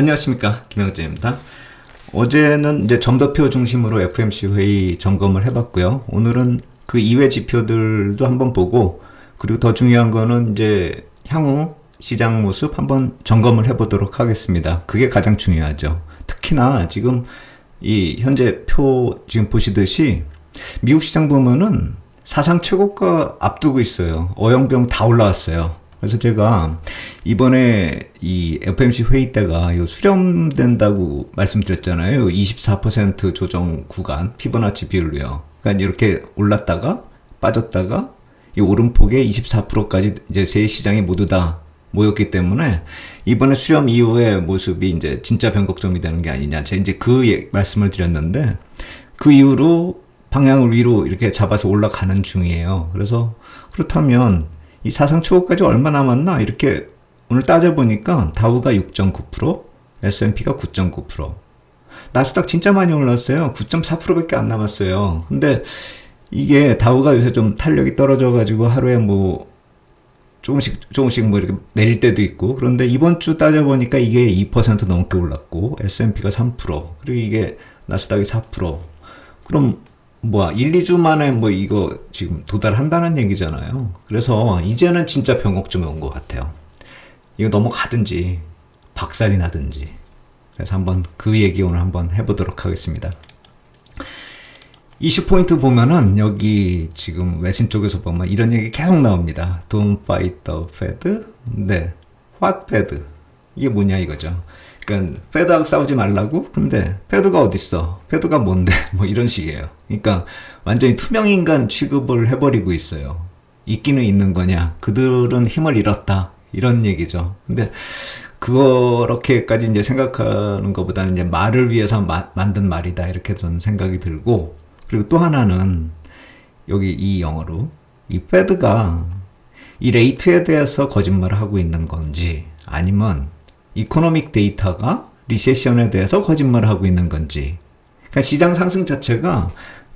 안녕하십니까, 김영재입니다. 어제는 이제 점도표 중심으로 FOMC 회의 점검을 해봤고요. 오늘은 그 이외 지표들도 한번 보고, 그리고 더 중요한 거는 이제 향후 시장 모습 한번 점검을 해보도록 하겠습니다. 그게 가장 중요하죠. 특히나 지금 이 현재 표 지금 보시듯이 미국 시장 보면은 사상 최고가 앞두고 있어요. 어영병 다 올라왔어요. 그래서 제가 이번에 이 FOMC 회의 때가 요 수렴된다고 말씀드렸잖아요. 24% 조정 구간 피보나치 비율로요. 그러니까 이렇게 올랐다가 빠졌다가 이 오름폭에 24%까지 이제 세 시장이 모두 다 모였기 때문에 이번에 수렴 이후의 모습이 이제 진짜 변곡점이 되는 게 아니냐. 제가 이제 그 말씀을 드렸는데 그 이후로 방향을 위로 이렇게 잡아서 올라가는 중이에요. 그래서 그렇다면 이 사상 최고까지 얼마 남았나 이렇게 오늘 따져보니까 다우가 6.9%, S&P가 9.9%, 나스닥 진짜 많이 올랐어요. 9.4%밖에 안 남았어요. 근데 이게 다우가 요새 좀 탄력이 떨어져가지고 하루에 뭐 조금씩 뭐 이렇게 내릴 때도 있고, 그런데 이번 주 따져보니까 이게 2% 넘게 올랐고, S&P가 3%, 그리고 이게 나스닥이 4%. 그럼 1, 2주 만에 뭐 이거 지금 도달한다는 얘기잖아요. 그래서 이제는 진짜 변곡점에 온 것 같아요. 이거 넘어가든지 박살이 나든지. 그래서 한번 그 얘기 오늘 한번 해보도록 하겠습니다. 이슈 포인트 보면은 여기 지금 외신 쪽에서 보면 이런 얘기 계속 나옵니다. Don't fight the Fed. 네. What Fed? 이게 뭐냐 이거죠. 그러니까 페드하고 싸우지 말라고? 근데 페드가 어딨어? 페드가 뭔데? 뭐 이런 식이에요. 그러니까 완전히 투명인간 취급을 해버리고 있어요. 있기는 있는 거냐? 그들은 힘을 잃었다. 이런 얘기죠. 근데 그렇게까지 이제 생각하는 것보다는 이제 말을 위해서 만든 말이다. 이렇게 저는 생각이 들고, 그리고 또 하나는 여기 이 영어로 이 페드가 이 레이트에 대해서 거짓말을 하고 있는 건지, 아니면 이코노믹 데이터가 리세션에 대해서 거짓말을 하고 있는 건지. 그러니까 시장 상승 자체가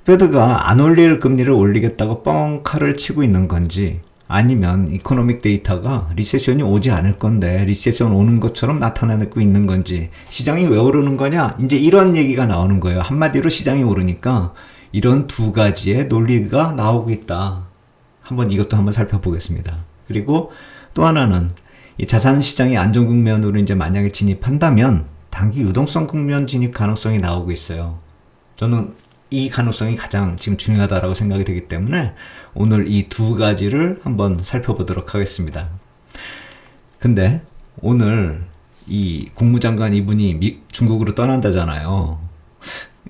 페드가 안 올릴 금리를 올리겠다고 뻥카를 치고 있는 건지, 아니면 이코노믹 데이터가 리세션이 오지 않을 건데 리세션 오는 것처럼 나타내고 있는 건지, 시장이 왜 오르는 거냐? 이제 이런 얘기가 나오는 거예요. 한마디로 시장이 오르니까 이런 두 가지의 논리가 나오고 있다. 이것도 한번 살펴보겠습니다. 그리고 또 하나는 이 자산 시장이 안정 국면으로 이제 만약에 진입한다면 단기 유동성 국면 진입 가능성이 나오고 있어요. 저는 이 가능성이 가장 지금 중요하다라고 생각이 되기 때문에 오늘 이 두 가지를 한번 살펴보도록 하겠습니다. 근데 오늘 이 국무장관 이분이 중국으로 떠난다잖아요.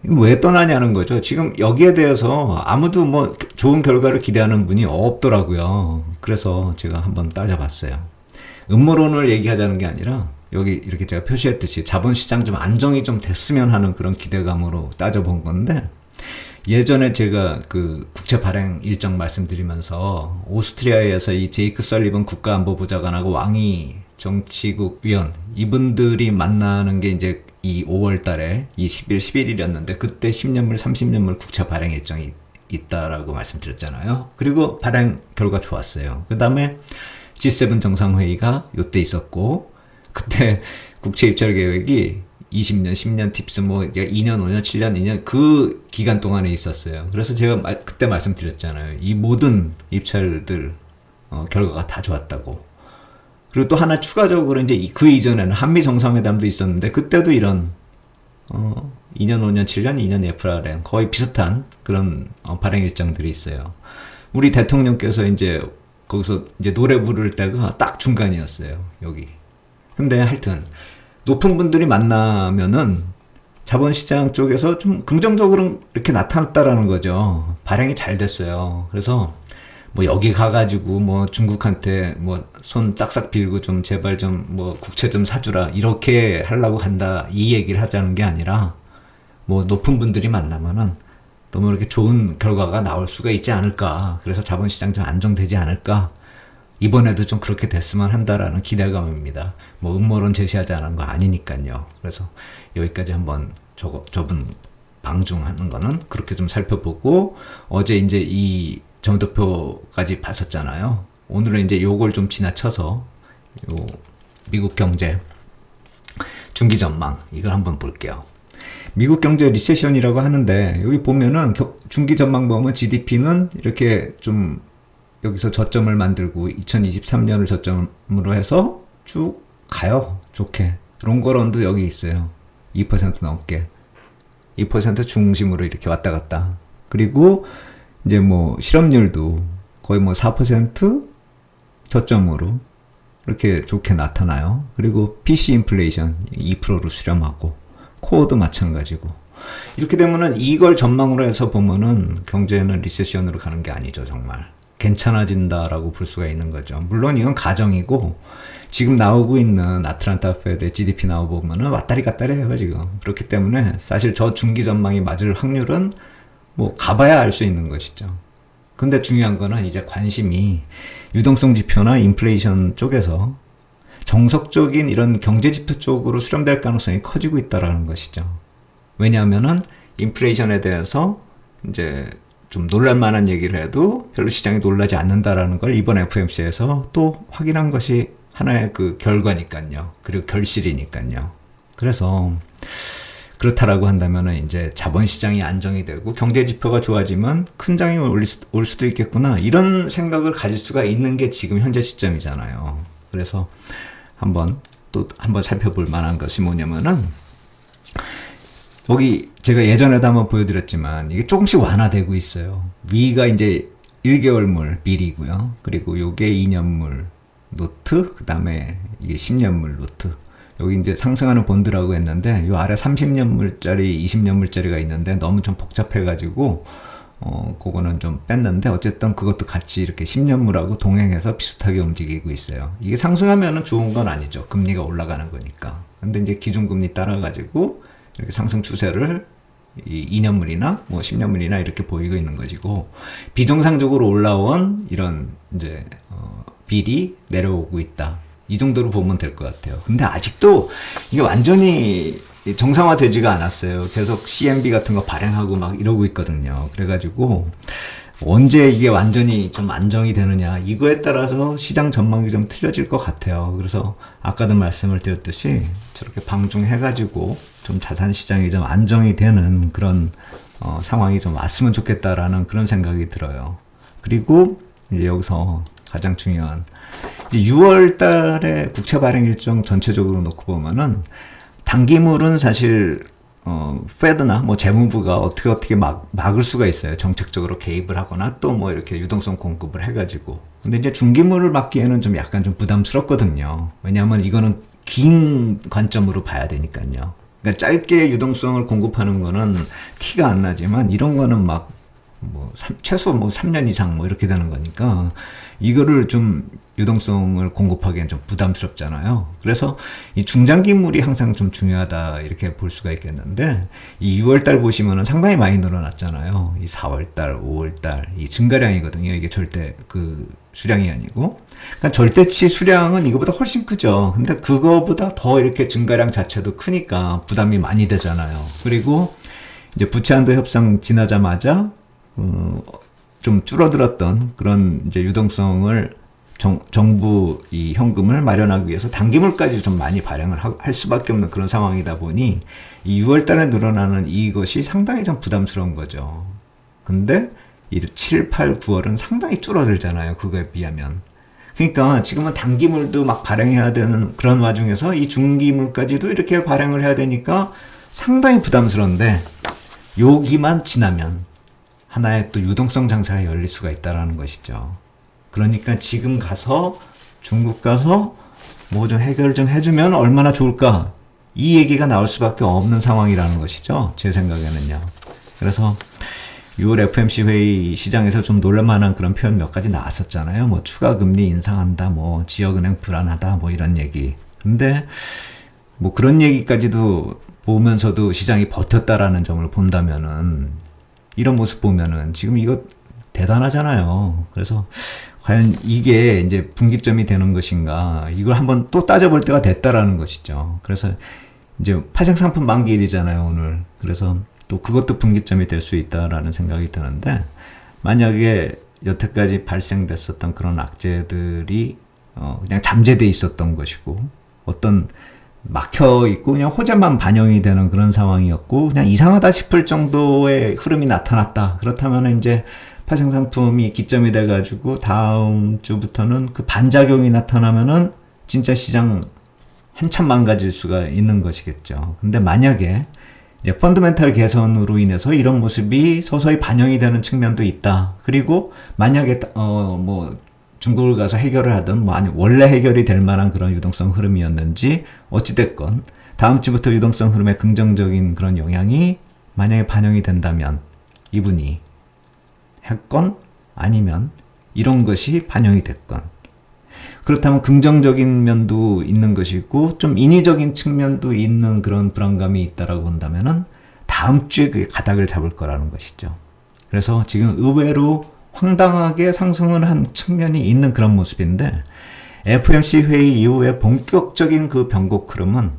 왜 떠나냐는 거죠. 지금 여기에 대해서 아무도 뭐 좋은 결과를 기대하는 분이 없더라고요. 그래서 제가 한번 따져봤어요. 음모론을 얘기하자는 게 아니라 여기 이렇게 제가 표시했듯이 자본시장 좀 안정이 좀 됐으면 하는 그런 기대감으로 따져본 건데, 예전에 제가 그 국채 발행 일정 말씀드리면서 오스트리아에서 이 제이크 설리번 국가안보보좌관하고 왕이 정치국 위원 이분들이 만나는 게 이제 이 5월 달에 이 11일이었는데 그때 10년물 30년물 국채 발행 일정이 있다라고 말씀드렸잖아요. 그리고 발행 결과 좋았어요. 그 다음에 G7 정상회의가 요때 있었고, 그때 국채 입찰 계획이 20년, 10년 팁스 2년, 5년, 7년, 2년 그 기간 동안에 있었어요. 그래서 제가 그때 말씀드렸잖아요. 이 모든 입찰들 결과가 다 좋았다고. 그리고 또 하나 추가적으로 이제 그 이전에는 한미 정상회담도 있었는데 그때도 이런 2년, 5년, 7년, 2년 FRN 거의 비슷한 그런 발행 일정들이 있어요. 우리 대통령께서 이제 거기서 이제 노래 부를 때가 딱 중간이었어요. 여기. 근데 하여튼 높은 분들이 만나면은 자본시장 쪽에서 좀 긍정적으로 이렇게 나타났다라는 거죠. 발행이 잘 됐어요. 그래서 뭐 여기 가가지고 뭐 중국한테 뭐 손 짝싹 빌고 좀 제발 좀 뭐 국채 좀 사주라 이렇게 하려고 한다 이 얘기를 하자는 게 아니라, 뭐 높은 분들이 만나면은 너무 이렇게 좋은 결과가 나올 수가 있지 않을까. 그래서 자본시장 좀 안정되지 않을까. 이번에도 좀 그렇게 됐으면 한다라는 기대감입니다. 뭐 음모론 제시하자는 거 아니니까요. 그래서 여기까지 한번 저분 방중하는 거는 그렇게 좀 살펴보고, 어제 이제 이 점도표까지 봤었잖아요. 오늘은 이제 요걸 좀 지나쳐서 요 미국 경제 중기 전망 이걸 한번 볼게요. 미국 경제 리세션이라고 하는데 여기 보면은 중기 전망 보면 GDP는 이렇게 좀 여기서 저점을 만들고 2023년을 저점으로 해서 쭉 가요. 좋게. 롱거런도 여기 있어요. 2% 넘게. 2% 중심으로 이렇게 왔다 갔다. 그리고 이제 뭐 실업률도 거의 뭐 4% 저점으로 이렇게 좋게 나타나요. 그리고 PC 인플레이션 2%로 수렴하고 코어도 마찬가지고. 이렇게 되면은 이걸 전망으로 해서 보면은 경제는 리세션으로 가는 게 아니죠, 정말. 괜찮아진다라고 볼 수가 있는 거죠. 물론 이건 가정이고 지금 나오고 있는 아틀란타 페드의 GDP 나오고 보면은 왔다리 갔다리 해요, 지금. 그렇기 때문에 사실 저 중기 전망이 맞을 확률은 뭐 가봐야 알 수 있는 것이죠. 근데 중요한 거는 이제 관심이 유동성 지표나 인플레이션 쪽에서 정석적인 이런 경제 지표 쪽으로 수렴될 가능성이 커지고 있다라는 것이죠. 왜냐하면은 인플레이션에 대해서 이제 좀 놀랄만한 얘기를 해도 별로 시장이 놀라지 않는다라는 걸 이번 FOMC에서 또 확인한 것이 하나의 그 결과니까요. 그리고 결실이니까요. 그래서 그렇다라고 한다면은 이제 자본시장이 안정이 되고 경제 지표가 좋아지면 큰 장이 올 수도 있겠구나. 이런 생각을 가질 수가 있는 게 지금 현재 시점이잖아요. 그래서 한번 살펴볼 만한 것이 뭐냐면은 여기 제가 예전에도 한번 보여드렸지만 이게 조금씩 완화되고 있어요. 위가 이제 1개월물 밀이고요. 그리고 요게 2년물 노트, 그 다음에 이게 10년물 노트. 여기 이제 상승하는 본드라고 했는데 요 아래 30년물짜리, 20년물짜리가 있는데 너무 좀 복잡해가지고 그거는 좀 뺐는데 어쨌든 그것도 같이 이렇게 10년물하고 동행해서 비슷하게 움직이고 있어요. 이게 상승하면은 좋은 건 아니죠. 금리가 올라가는 거니까. 근데 이제 기준금리 따라가지고 이렇게 상승 추세를 이 2년물이나 뭐 10년물이나 이렇게 보이고 있는 것이고 비정상적으로 올라온 이런 이제 빌이 내려오고 있다. 이 정도로 보면 될 것 같아요. 근데 아직도 이게 완전히 정상화되지가 않았어요. 계속 CMB 같은 거 발행하고 막 이러고 있거든요. 그래가지고 언제 이게 완전히 좀 안정이 되느냐 이거에 따라서 시장 전망이 좀 틀려질 것 같아요. 그래서 아까도 말씀을 드렸듯이 저렇게 방중해가지고 좀 자산 시장이 좀 안정이 되는 그런 상황이 좀 왔으면 좋겠다라는 그런 생각이 들어요. 그리고 이제 여기서 가장 중요한 이제 6월 달에 국채 발행 일정 전체적으로 놓고 보면은 단기물은 사실 페드나 뭐 재무부가 어떻게 막을 수가 있어요. 정책적으로 개입을 하거나 또 뭐 이렇게 유동성 공급을 해가지고. 근데 이제 중기물을 막기에는 좀 약간 좀 부담스럽거든요. 왜냐하면 이거는 긴 관점으로 봐야 되니까요. 그러니까 짧게 유동성을 공급하는 거는 티가 안 나지만 이런 거는 막 최소 3년 이상 이렇게 되는 거니까 이거를 좀 유동성을 공급하기엔 좀 부담스럽잖아요. 그래서 이 중장기물이 항상 좀 중요하다 이렇게 볼 수가 있겠는데 이 6월달 보시면은 상당히 많이 늘어났잖아요. 이 4월달, 5월달 이 증가량이거든요. 이게 절대 그 수량이 아니고. 그러니까 절대치 수량은 이거보다 훨씬 크죠. 근데 그거보다 더 이렇게 증가량 자체도 크니까 부담이 많이 되잖아요. 그리고 이제 부채 한도 협상 지나자마자 좀 줄어들었던 그런 이제 유동성을 정부 이 현금을 마련하기 위해서 단기물까지 좀 많이 발행을 할 수밖에 없는 그런 상황이다 보니 이 6월 달에 늘어나는 이것이 상당히 좀 부담스러운 거죠. 근데 이 7, 8, 9월은 상당히 줄어들잖아요. 그거에 비하면. 그러니까 지금은 단기물도 막 발행해야 되는 그런 와중에서 이 중기물까지도 이렇게 발행을 해야 되니까 상당히 부담스러운데 여기만 지나면 하나의 또 유동성 장사가 열릴 수가 있다라는 것이죠. 그러니까 지금 가서 중국 가서 뭐 좀 해결 좀 해주면 얼마나 좋을까 이 얘기가 나올 수밖에 없는 상황이라는 것이죠. 제 생각에는요. 그래서 6월 FOMC 회의 시장에서 좀 놀랄만한 그런 표현 몇 가지 나왔었잖아요. 뭐 추가 금리 인상한다, 뭐 지역은행 불안하다, 뭐 이런 얘기. 근데 뭐 그런 얘기까지도 보면서도 시장이 버텼다라는 점을 본다면은 이런 모습 보면은 지금 이거 대단하잖아요. 그래서 과연 이게 이제 분기점이 되는 것인가 이걸 한번 또 따져볼 때가 됐다라는 것이죠. 그래서 이제 파생상품 만기일이잖아요, 오늘. 그래서 또 그것도 분기점이 될 수 있다라는 생각이 드는데 만약에 여태까지 발생됐었던 그런 악재들이 그냥 잠재돼 있었던 것이고 어떤 막혀 있고 그냥 호재만 반영이 되는 그런 상황이었고 그냥 이상하다 싶을 정도의 흐름이 나타났다. 그렇다면 이제 파생 상품이 기점이 돼가지고 다음 주부터는 그 반작용이 나타나면은 진짜 시장 한참 망가질 수가 있는 것이겠죠. 근데 만약에 펀더멘탈 개선으로 인해서 이런 모습이 서서히 반영이 되는 측면도 있다. 그리고 만약에 뭐 중국을 가서 해결을 하든 뭐 아니 원래 해결이 될 만한 그런 유동성 흐름이었는지 어찌됐건 다음 주부터 유동성 흐름에 긍정적인 그런 영향이 만약에 반영이 된다면 이분이 했건 아니면 이런 것이 반영이 됐건 그렇다면 긍정적인 면도 있는 것이고 좀 인위적인 측면도 있는 그런 불안감이 있다라고 본다면은 다음 주에 그 가닥을 잡을 거라는 것이죠. 그래서 지금 의외로 황당하게 상승을 한 측면이 있는 그런 모습인데 FOMC 회의 이후에 본격적인 그 변곡 흐름은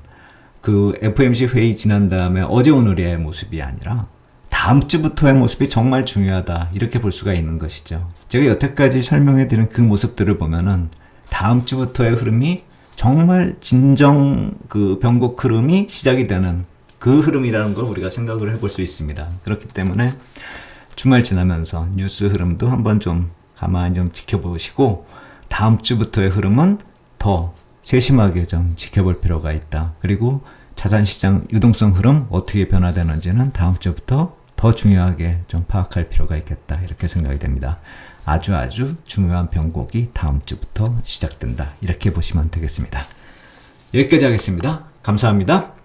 그 FOMC 회의 지난 다음에 어제 오늘의 모습이 아니라 다음 주부터의 모습이 정말 중요하다 이렇게 볼 수가 있는 것이죠. 제가 여태까지 설명해 드린 그 모습들을 보면은 다음 주부터의 흐름이 정말 진정 그 변곡 흐름이 시작이 되는 그 흐름이라는 걸 우리가 생각을 해볼 수 있습니다. 그렇기 때문에 주말 지나면서 뉴스 흐름도 한번 좀 가만히 좀 지켜보시고 다음 주부터의 흐름은 더 세심하게 좀 지켜볼 필요가 있다. 그리고 자산시장 유동성 흐름 어떻게 변화되는지는 다음 주부터 더 중요하게 좀 파악할 필요가 있겠다. 이렇게 생각이 됩니다. 아주 중요한 변곡이 다음 주부터 시작된다. 이렇게 보시면 되겠습니다. 여기까지 하겠습니다. 감사합니다.